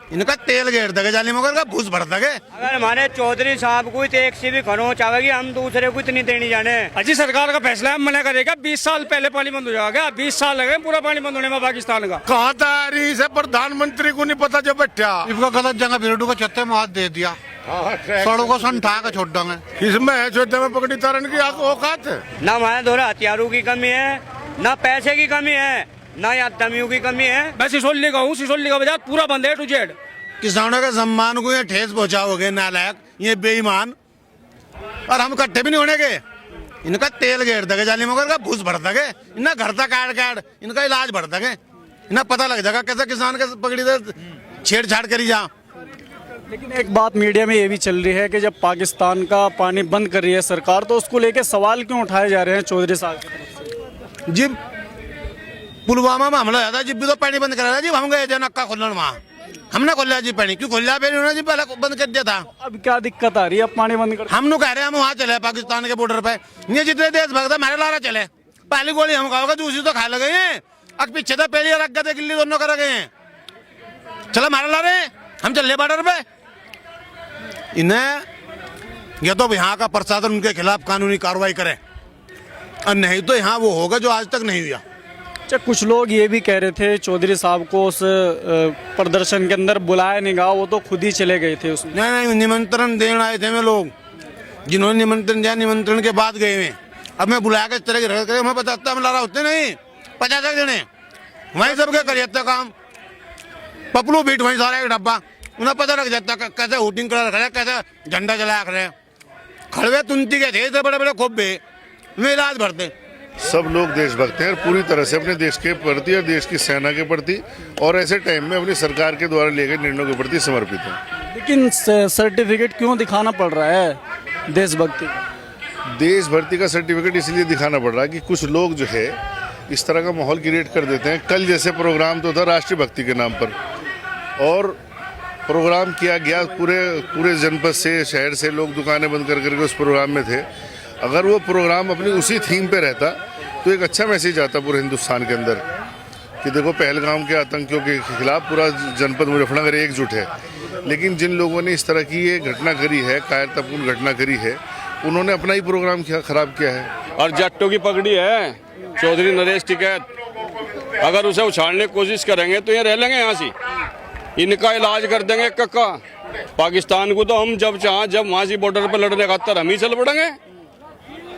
इनका तेल घेर दगे जाली मगर का भूस भर दगे। अगर हमारे चौधरी साहब को एक सी भी खरोच आवेगी हम दूसरे को इतनी देनी जाने। अजी सरकार का फैसला है, मना करेगा 20 साल पहले पानी बंद हो जाएगा। 20 साल लगे पूरा पानी बंद होने में पाकिस्तान का। कहाँ तैयारी से प्रधानमंत्री को नहीं पता जो बैठा इनका गलत जगह बिरडू को छत्ते में हाथ दे दिया, सड़ों को सन ठा के छोड़ देंगे। इसमें है छोटे में पकड़ी तरन की औकात है। न हमारे द्वारा हथियारों की कमी है, न पैसे की कमी है, न या दमियों की कमी है। मैं सिसोली का हूँ, सिसोली का बाजार पूरा बंद है टू जेड। किसानों के सम्मान को ये ठेस पहुंचाओगे नालायक, ये बेईमान, और हम इकट्ठे भी नहीं होने के। इनका तेल घेर दगे जाली मगर का भूस भर दगे, इन्हें घर तक काट इनका इलाज भर दगे। इन्हें पता लग जाएगा कैसे किसान के पकड़ी दे छेड़छाड़ करी जा। लेकिन एक बात मीडिया में ये भी चल रही है कि जब पाकिस्तान का पानी बंद कर रही है सरकार, तो उसको लेके सवाल क्यों उठाए जा रहे हैं चौधरी साहब की तरफ से? जी पुलवामा में हमला था, जब भी तो पानी बंद करा था जी, हम गए थे नक्का खोलन वहाँ, हमने खोला जी पानी, क्यों खोला फिर उन्होंने जी पहले बंद कर दिया था। अब क्या दिक्कत आ रही है अब पानी बंद कर? हम लोग कह रहे हैं हम वहाँ चले पाकिस्तान के बॉर्डर पे, ये जितने देश भगत है मेरे लारा चले, पहली गोली हम खाओगे दूसरी तो खा लगे हैं, अब पीछे तो पहली रख गए थे गिल्ली दोनों कर गए हैं, चलो मारे ला रहे हम चल रहे बॉर्डर पे। इन्हें या तो यहाँ का प्रशासन उनके खिलाफ कानूनी कार्रवाई करे, और नहीं तो यहाँ वो होगा जो आज तक नहीं हुआ। अच्छा, कुछ लोग ये भी कह रहे थे चौधरी साहब को उस प्रदर्शन के अंदर बुलाया नहीं गया, वो तो खुद ही चले गए थे उसमें। नहीं, निमंत्रण देने आए थे वे लोग, जिन्होंने निमंत्रण दिया निमंत्रण के बाद गए हुए। अब मैं बुलाया के इस तरह के हमें पता हम ला रहा होते नहीं 50 जने वहीं सबके कर जाता काम, पपलू बीट वहीं सारा एक डब्बा, उन्हें पता लग जाता कैसे हुटिंग करा रखे, कैसे झंडा जला रहे, खड़वे तुंती के थे बड़े बड़े खोबे वे इलाज भरते। सब लोग देशभक्त हैं और पूरी तरह से अपने देश के प्रति और देश की सेना के प्रति और ऐसे टाइम में अपनी सरकार के द्वारा लिए गए निर्णयों के प्रति समर्पित हैं। लेकिन सर्टिफिकेट क्यों दिखाना पड़ रहा है देशभक्ति का? देशभक्ति का सर्टिफिकेट इसलिए दिखाना पड़ रहा है कि कुछ लोग जो है इस तरह का माहौल क्रिएट कर देते हैं। कल जैसे प्रोग्राम तो था राष्ट्रीय भक्ति के नाम पर, और प्रोग्राम किया गया, पूरे जनपद से शहर से लोग दुकानें बंद कर करके उस प्रोग्राम में थे। अगर वो प्रोग्राम अपनी उसी थीम पे रहता तो एक अच्छा मैसेज आता पूरे हिंदुस्तान के अंदर कि देखो पहलगाम के आतंकियों के खिलाफ पूरा जनपद मुजफ्फरनगर एकजुट है। लेकिन जिन लोगों ने इस तरह की ये घटना करी है, कायरतापूर्ण घटना करी है, उन्होंने अपना ही प्रोग्राम खराब किया है। और जट्टों की पगड़ी है चौधरी नरेश टिकैत, अगर उसे उछाड़ने की कोशिश करेंगे तो ये रह लेंगे यहाँ से, इनका इलाज कर देंगे कक्का। पाकिस्तान को तो हम जब वहाँ से बॉर्डर पर लड़ने खातर हम ही चल पड़ेंगे।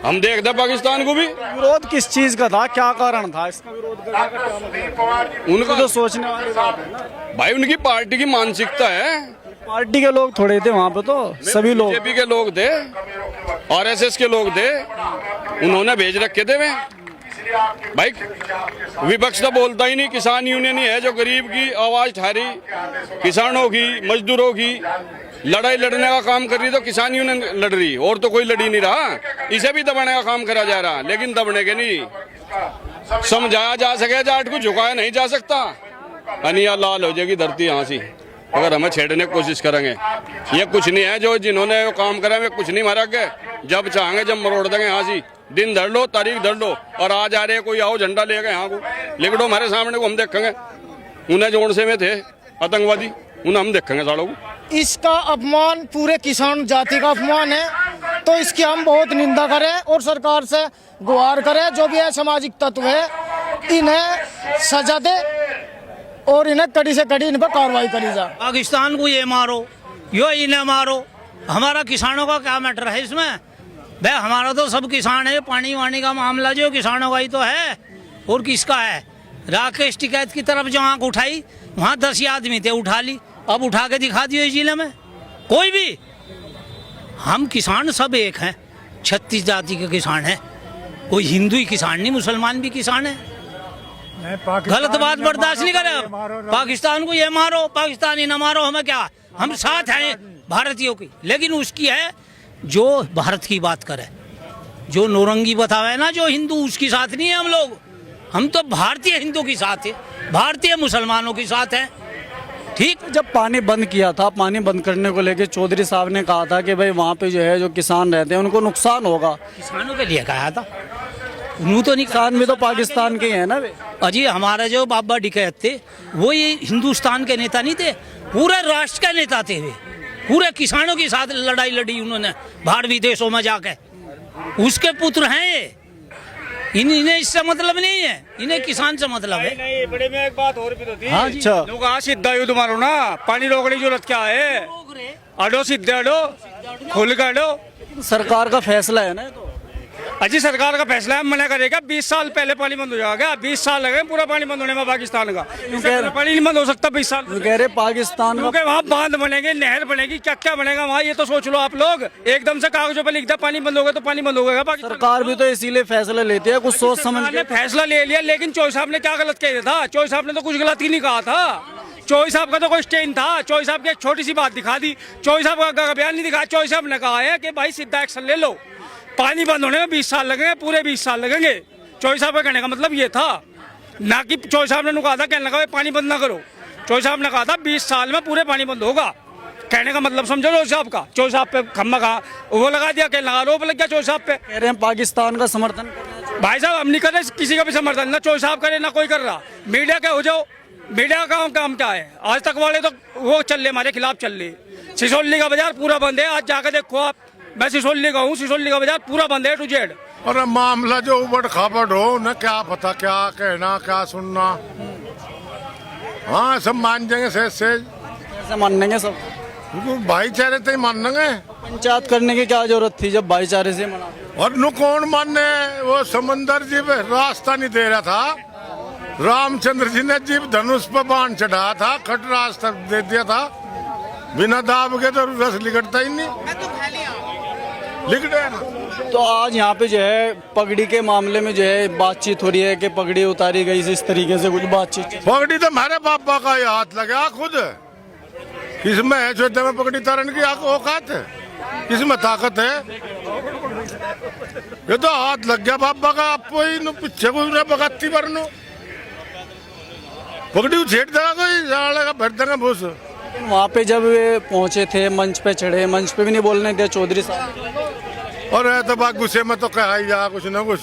हम देखते पाकिस्तान को भी। विरोध किस चीज का था, क्या कारण था इसका विरोध करने का? क्या मतलब? उनको तो सोचने वाली बात है ना भाई, उनकी पार्टी की मानसिकता है। पार्टी के लोग थोड़े थे वहाँ पे, तो सभी लोग बीजेपी के लोग थे, आरएसएस के लोग थे, उन्होंने भेज रखे थे वे। भाई विपक्ष तो बोलता ही नहीं, किसान यूनियन ही है जो गरीब की आवाज ठहरी, किसानों की, मजदूरों की लड़ाई लड़ने का काम कर रही, तो किसान यूनियन लड़ रही, और तो कोई लड़ी नहीं रहा। इसे भी दबाने का काम करा जा रहा, लेकिन दबने के नहीं समझाया जा सके, जाट को झुकाया नहीं जा सकता। अनिया लाल हो जाएगी धरती यहाँ से अगर हमें छेड़ने की कोशिश करेंगे। ये कुछ नहीं है जो जिन्होंने वो काम करा, वे कुछ नहीं मारा गए। जब चाहेंगे जब मरोड़ देंगे यहाँ से, दिन धर लो, तारीख धर लो, और आज आ रहे कोई आओ झंडा ले गए यहाँ को लिखो हमारे सामने को, हम देखेंगे। उन्हें जोड़ से में थे आतंकवादी, उन्हें हम देखेंगे सालों को। इसका अपमान पूरे किसान जाति का अपमान है, तो इसकी हम बहुत निंदा करें और सरकार से गुहार करें, जो भी है सामाजिक तत्व है इन्हें सजा दे और इन्हें कड़ी से कड़ी इन पर कार्रवाई करी जाए। पाकिस्तान को ये मारो, यो इन्हें मारो, हमारा किसानों का क्या मैटर है इसमें? भाई हमारा तो सब किसान है, पानी वानी का मामला जो किसानों का ही तो है, और किसका है? राकेश टिकैत की तरफ जो आंख उठाई, वहाँ 10 आदमी थे, उठा ली, अब उठा के दिखा दियो इस जिले में कोई भी। हम किसान सब एक हैं, 36 जाति के किसान हैं, कोई हिंदू ही किसान नहीं, मुसलमान भी किसान है। गलत बात बर्दाश्त नहीं करे। पाकिस्तान को ये मारो, पाकिस्तानी न मारो, हमें क्या, हम साथ हैं भारतीयों की, लेकिन उसकी है जो भारत की बात करे, जो नौरंगी बतावे ना जो हिंदू, उसकी साथ नहीं है हम लोग। हम तो भारतीय हिंदू के साथ है, भारतीय मुसलमानों के साथ है। ठीक, जब पानी बंद किया था, पानी बंद करने को लेके चौधरी साहब ने कहा था कि भाई वहाँ पे जो है जो किसान रहते हैं उनको नुकसान होगा। किसानों के लिए कहा था, उन्होंने तो नहीं। किसान भी तो पाकिस्तान के हैं ना वे। अजी हमारे जो बाबा टिकैत थे वो ये हिंदुस्तान के नेता नहीं थे, पूरे राष्ट्र के नेता थे वे, पूरे किसानों के साथ लड़ाई लड़ी उन्होंने बाहर विदेशों में जाके। उसके पुत्र हैं ये, इन्हें इससे मतलब नहीं है, इन्हें किसान से मतलब है। नहीं, बड़े में एक बात और भी तो थी। हाँ, अच्छा। लोग आज सीधा युद्ध मारो ना, पानी रोकने की जरूरत क्या है? अडो सीधे अडो, खुल के अडो। सरकार का फैसला है ना ये तो। अजी सरकार का फैसला है, मना करेगा 20 साल पहले पानी बंद हो जाएगा। 20 साल लगे पूरा पानी बंद होने में पाकिस्तान का। पानी नहीं बंद हो सकता 20 साल। वो कह रहे पाकिस्तान का क्योंकि वहाँ बांध बनेंगे, नहर बनेगी, क्या क्या बनेगा वहाँ, ये तो सोच लो आप लोग। एकदम से कागजों पर लिख दिया पानी बंद होगा तो पानी बंद होगा। पाकिस्तान सरकार भी तो इसीलिए फैसला लेती है, कुछ सोच समझ के। फैसला ले लिया, लेकिन चौधरी साहब ने क्या गलत कह दिया था? चौधरी साहब ने तो कुछ गलत ही नहीं कहा था। चौधरी साहब का तो कोई स्टैंड था। चौधरी साहब की एक छोटी सी बात दिखा दी, चौधरी साहब का बयान नहीं दिखाया। चौधरी साहब ने कहा है कि भाई सीधा एक्शन ले लो, पानी बंद होने में 20 साल लगेंगे, पूरे 20 साल लगेंगे। चौधरी साहब का कहने का मतलब ये था, ना कि चौधरी साहब ने कहा था कहने लगा पानी बंद ना करो। चौधरी साहब ने कहा था 20 साल में पूरे पानी बंद होगा। कहने का मतलब समझो चौधरी साहब का। चौधरी साहब पे खम्मा कहा वो लगा दिया, कहने लगा आरोप लग गया चौधरी साहब पे। कह रहे हैं पाकिस्तान का समर्थन कर रहे हैं। भाई साहब हम नहीं कर रहे किसी का भी समर्थन, ना चौधरी साहब करे ना कोई कर रहा। मीडिया क्या हो जाओ, मीडिया का काम क्या है? आज तक वाले तो वो चल रहे, हमारे खिलाफ चल रहे। सिसोली का बाजार पूरा बंद है, आज जाकर देखो आप। मैं सिसोली का हूँ, सिसोली का बाजार पूरा बंद है टू जेड। और मामला जो उबड़ खाबड़ हो न, क्या पता क्या कहना क्या सुनना। हाँ सब मान जाएंगे से ऐसे मानेंगे सब, भाईचारे से ही मानेंगे। पंचायत करने की क्या जरूरत थी जब भाईचारे से मना। और नु कौन माने, वो समंदर जी पे रास्ता नहीं दे रहा था। रामचंद्र जी ने जीव धनुष पर बाण चढ़ाया था, खट रास्ता दे दिया था। बिना दाब के तो रस लिकटता ही नहीं, लिकटे ना। तो आज यहाँ पे जो है पगड़ी के मामले में जो है बातचीत हो रही है कि पगड़ी उतारी गई, इस तरीके से कुछ बातचीत। पगड़ी तो हमारे पापा का ही हाथ लगा खुद। किसमें है छोटे में पगड़ी तारन की औकात है, किसमें ताकत है? ये तो हाथ लग गया पापा का, आपको ही पीछे को बगाती वरनो पगड़ी उछेड़ देगा कोई, जाड़ेगा भर देगा भूस। वहाँ पे जब वे पहुंचे थे, मंच पे चढ़े, मंच पे भी नहीं बोलने दिया चौधरी साहब। और तो बात गुस्से में तो कहा ही जा कुछ ना कुछ।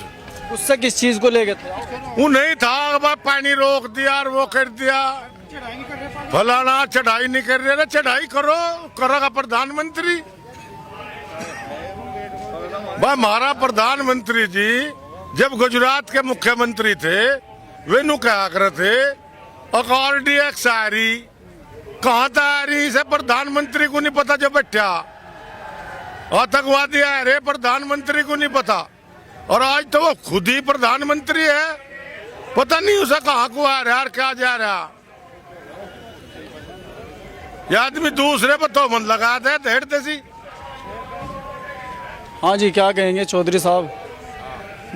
उससे किस चीज को लेके थे? वो नहीं था, बात पानी रोक दिया और वो कर दिया, फलाना चढ़ाई नहीं कर रहे। चढ़ाई करो, करेगा प्रधानमंत्री। हमारा प्रधानमंत्री जी जब गुजरात के मुख्यमंत्री थे, वे नु क्या कर थे, अकॉर्डी एक्स आ रही, कहाँ आ रही से प्रधानमंत्री को नहीं पता। जो बैठा आतंकवादी आ रहे, प्रधानमंत्री को नहीं पता। और आज तो वो खुद ही प्रधानमंत्री है, पता नहीं उसे कहाँ को आ रहा है और क्या जा रहा। ये आदमी दूसरे पर तो मन लगा दे धेड़ देसी। हाँ जी, क्या कहेंगे चौधरी साहब?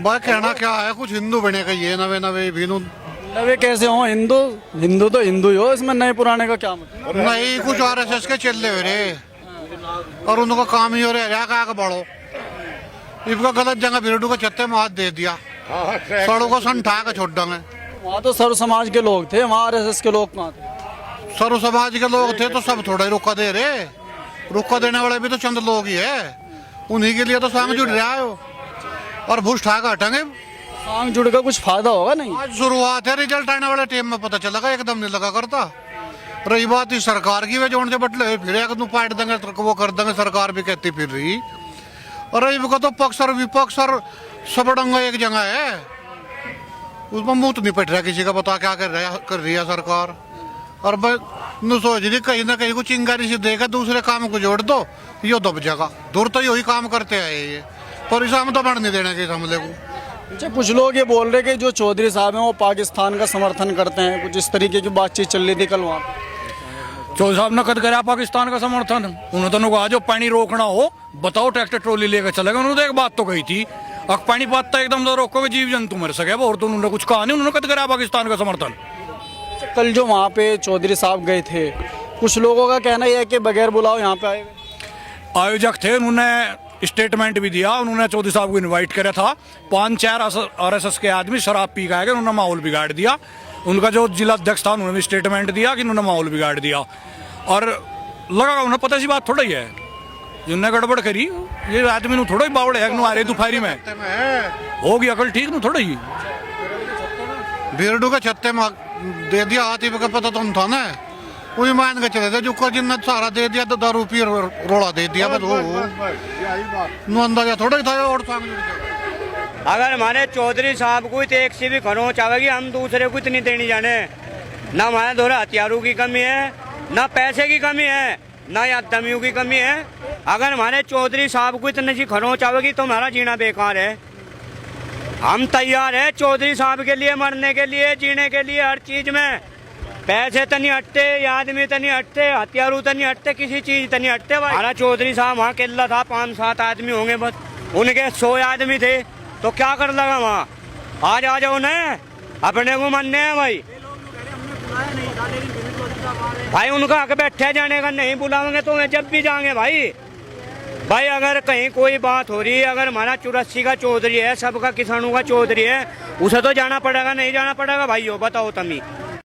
बात कहना क्या है, कुछ हिंदू बनेगा ये नवे नवे भी नवे कैसे हो? हिंदू हिंदू तो हिंदू ही हो, इसमें नए पुराने का क्या मतलब? नहीं, कुछ आरएसएस के चल रहे रे, और उनका काम ही हो रहा है का बढ़ो। इनका गलत जगह बिरडू को छत्ते में हाथ दे दिया, सड़ों को संठा के छोड़ देंगे। वहाँ तो सर्व समाज के लोग थे, वहाँ आरएसएस के लोग कहाँ थे? सर्व समाज के लोग थे तो सब थोड़ा ही रुका दे रहे। रुका देने वाले भी तो चंद लोग ही है, उन्हीं के लिए तो संग जुड़ रहा है। और भूस ठा का हटेंगे, संग जुड़ का कुछ फायदा होगा नहीं। आज शुरुआत है, रिजल्ट आने वाले टाइम में पता चलेगा, एकदम नहीं लगा करता। रही बात इस सरकार की, वे जोड़ से बटले फिर एक पाट देंगे वो कर देंगे, सरकार भी कहती फिर रही। और रही का तो पक्ष और विपक्ष और सबड़ंगा एक जगह है, उसमें मुंह तो नहीं पट रहा किसी का, पता क्या कर रही है सरकार। और सोच रही कहीं ना कहीं को चिंगारी से देगा, दूसरे काम को जोड़ दो, यो दब जाएगा। दूर तो यही काम करते आए ये, पर इसे हम तो बढ़ नहीं देने के इस हमले को। अच्छा, कुछ लोग ये बोल रहे कि जो चौधरी साहब हैं वो पाकिस्तान का समर्थन करते हैं, कुछ इस तरीके की बातचीत चल रही थी कल वहाँ पे। चौधरी साहब ने कद करा पाकिस्तान का समर्थन। उन्होंने तो कहा जो पानी रोकना हो बताओ, ट्रैक्टर ट्रॉली लेकर चलेगा। उन्होंने तो एक बात तो कही थी, अब पानी पाता एकदम तो रोकोगे जीव जंतु मर सके, और तो उन्होंने कुछ कहा नहीं। उन्होंने कद करा पाकिस्तान का समर्थन। कल जो वहाँ पे चौधरी साहब गए थे, कुछ लोगों का कहना यह है कि बगैर बुलाओ यहाँ पे आए। आयोजक थे, उन्होंने स्टेटमेंट भी दिया, उन्होंने चौधरी साहब को इनवाइट किया था। 5-4 आरएसएस के आदमी शराब पी के आए, उन्होंने माहौल बिगाड़ दिया। उनका जो जिला अध्यक्ष था उन्होंने भी स्टेटमेंट दिया कि उन्होंने माहौल बिगाड़ दिया। और लगा उन्हें पता सी बात थोड़ा ही है, जिन्होंने गड़बड़ करी ये आदमी नु थोड़ा ही बावड़े है, आ रहे दोपहरी में होगी अकल ठीक नु थोड़ा ही। बिरडू के छत्ते में दे दिया हाथी का पता तो था ना, कोई मान के चले थे जो को जिन्ना सहारा दे दिया तो दारू पी रोड़ा दे दिया बस वो नु अंदाजा थोड़ा ही था और अगर हमारे चौधरी साहब को तो एक से भी खरोच आवेगी, हम दूसरे को इतनी देनी जाने। ना हमारे द्वारा हथियारों की कमी है, ना पैसे की कमी है, ना या दमियों की कमी है। अगर हमारे चौधरी साहब को इतनी सी खरोच आवेगी तो हमारा जीना बेकार है। हम तैयार है चौधरी साहब के लिए, मरने के लिए, जीने के लिए, हर चीज में। पैसे तो नहीं हटते, आदमी तो नहीं हटते, हथियारू तो नहीं हटते, किसी चीज तो नहीं हटते भाई। हमारा चौधरी साहब वहाँ केल्ला था, 5-7 आदमी होंगे बस, उनके 100 आदमी थे तो क्या कर लगा वहाँ। आज आ जाओ न, अपने को मानने हैं भाई। भाई उनका हक बैठे जाने का, नहीं बुलाएंगे तो जब भी जाएंगे भाई। भाई अगर कहीं कोई बात हो रही है, अगर हमारा 84 का चौधरी है, सबका किसानों का चौधरी है, उसे तो जाना पड़ेगा, नहीं जाना पड़ेगा भाई, हो बताओ तुम ही।